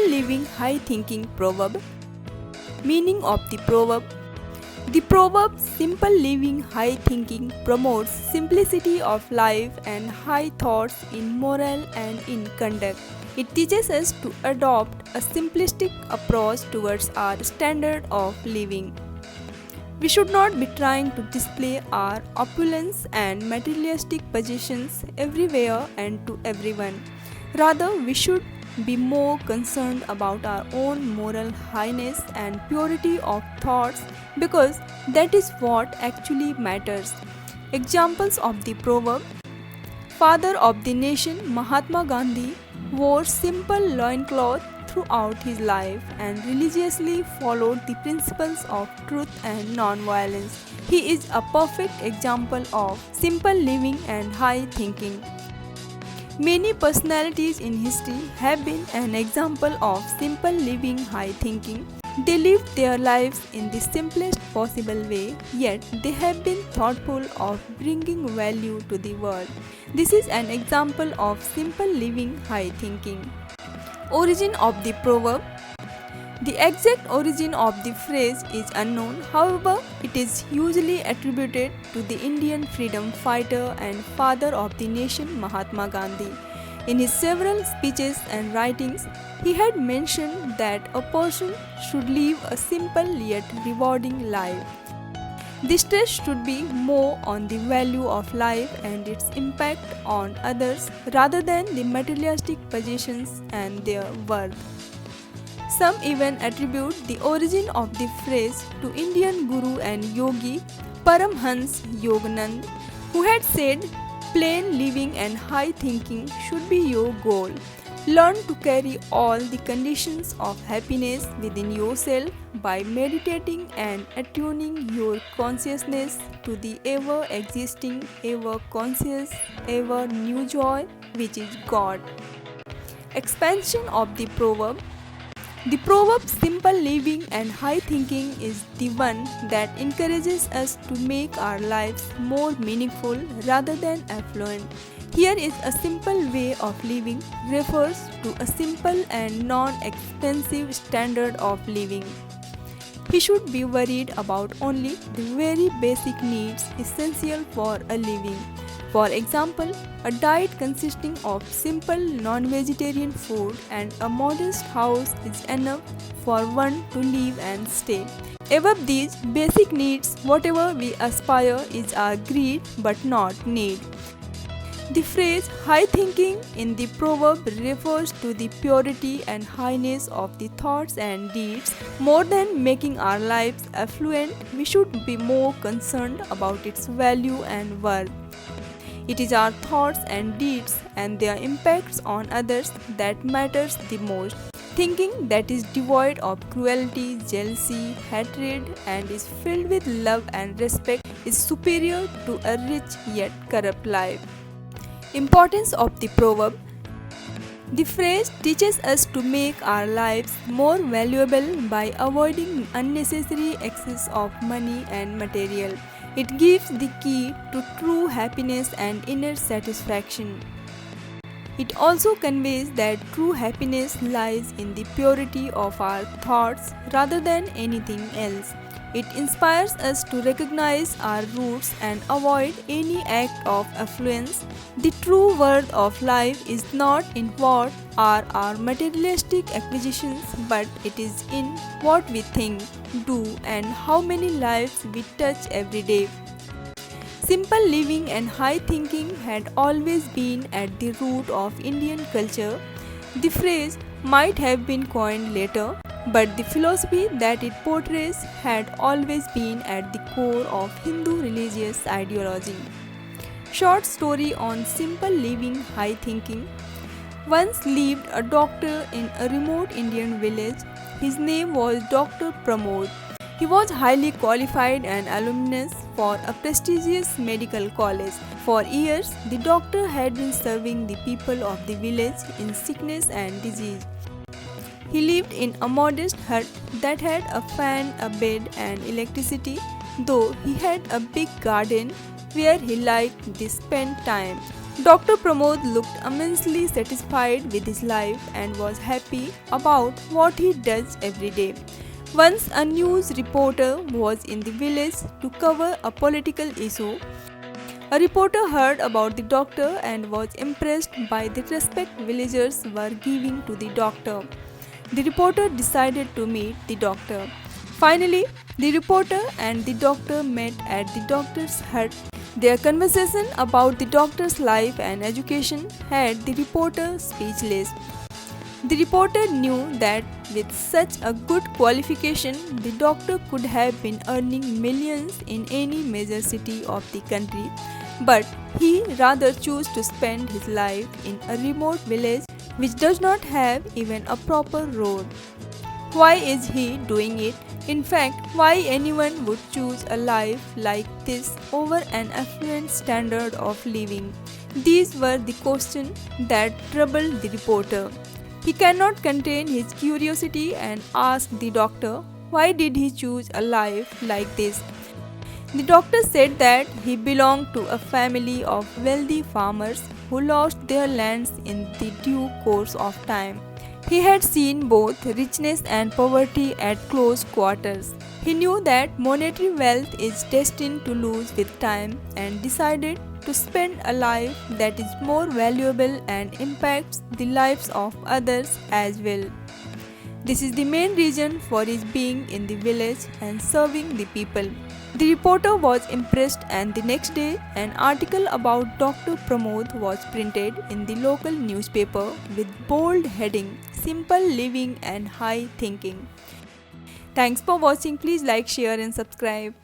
Living High Thinking Proverb. Meaning of the proverb. The proverb Simple Living High Thinking promotes simplicity of life and high thoughts in moral and in conduct. It teaches us to adopt a simplistic approach towards our standard of living. We should not be trying to display our opulence and materialistic possessions everywhere and to everyone. Rather, we should be more concerned about our own moral highness and purity of thoughts because that is what actually matters. Examples of the proverb. Father of the nation Mahatma Gandhi wore simple loincloth throughout his life and religiously followed the principles of truth and non-violence. He is a perfect example of simple living and high thinking. Many personalities in history have been an example of simple living, high thinking. They lived their lives in the simplest possible way, yet they have been thoughtful of bringing value to the world. This is an example of simple living, high thinking. Origin of the proverb. The exact origin of the phrase is unknown, however, it is usually attributed to the Indian freedom fighter and father of the nation Mahatma Gandhi. In his several speeches and writings, he had mentioned that a person should live a simple yet rewarding life. The stress should be more on the value of life and its impact on others rather than the materialistic possessions and their worth. Some even attribute the origin of the phrase to Indian guru and yogi Paramhans Yoganand, who had said, "Plain living and high thinking should be your goal. Learn to carry all the conditions of happiness within yourself by meditating and attuning your consciousness to the ever-existing, ever-conscious, ever-new joy, which is God." Expansion of the proverb. The proverb simple living and high thinking is the one that encourages us to make our lives more meaningful rather than affluent. Here is a simple way of living refers to a simple and non-expensive standard of living. He should be worried about only the very basic needs essential for a living. For example, a diet consisting of simple non-vegetarian food and a modest house is enough for one to live and stay. Above these basic needs, whatever we aspire is our greed but not need. The phrase high thinking in the proverb refers to the purity and highness of the thoughts and deeds. More than making our lives affluent, we should be more concerned about its value and worth. It is our thoughts and deeds and their impacts on others that matters the most. Thinking that is devoid of cruelty, jealousy, hatred and is filled with love and respect is superior to a rich yet corrupt life. Importance of the proverb. The phrase teaches us to make our lives more valuable by avoiding unnecessary excess of money and material. It gives the key to true happiness and inner satisfaction. It also conveys that true happiness lies in the purity of our thoughts rather than anything else. It inspires us to recognize our roots and avoid any act of affluence. The true worth of life is not in what are our materialistic acquisitions, but it is in what we think, do, and how many lives we touch every day. Simple living and high thinking had always been at the root of Indian culture. The phrase might have been coined later, but the philosophy that it portrays had always been at the core of Hindu religious ideology. Short story on simple living, high thinking. Once lived a doctor in a remote Indian village. His name was Dr. Pramod. He was highly qualified and alumnus for a prestigious medical college. For years, the doctor had been serving the people of the village in sickness and disease. He lived in a modest hut that had a fan, a bed and electricity, though he had a big garden where he liked to spend time. Dr. Pramod looked immensely satisfied with his life and was happy about what he does every day. Once a news reporter was in the village to cover a political issue. A reporter heard about the doctor and was impressed by the respect villagers were giving to the doctor. The reporter decided to meet the doctor. Finally, the reporter and the doctor met at the doctor's hut. Their conversation about the doctor's life and education had the reporter speechless. The reporter knew that with such a good qualification, the doctor could have been earning millions in any major city of the country, but he rather chose to spend his life in a remote village which does not have even a proper road. Why is he doing it? In fact, why anyone would choose a life like this over an affluent standard of living? These were the questions that troubled the reporter. He cannot contain his curiosity and asked the doctor, why did he choose a life like this? The doctor said that he belonged to a family of wealthy farmers who lost their lands in the due course of time. He had seen both richness and poverty at close quarters. He knew that monetary wealth is destined to lose with time and decided to spend a life that is more valuable and impacts the lives of others as well. This is the main reason for his being in the village and serving the people. The reporter was impressed, and the next day an article about Dr. Pramod was printed in the local newspaper with bold heading Simple Living and High Thinking. Thanks for watching. Please like, share and subscribe.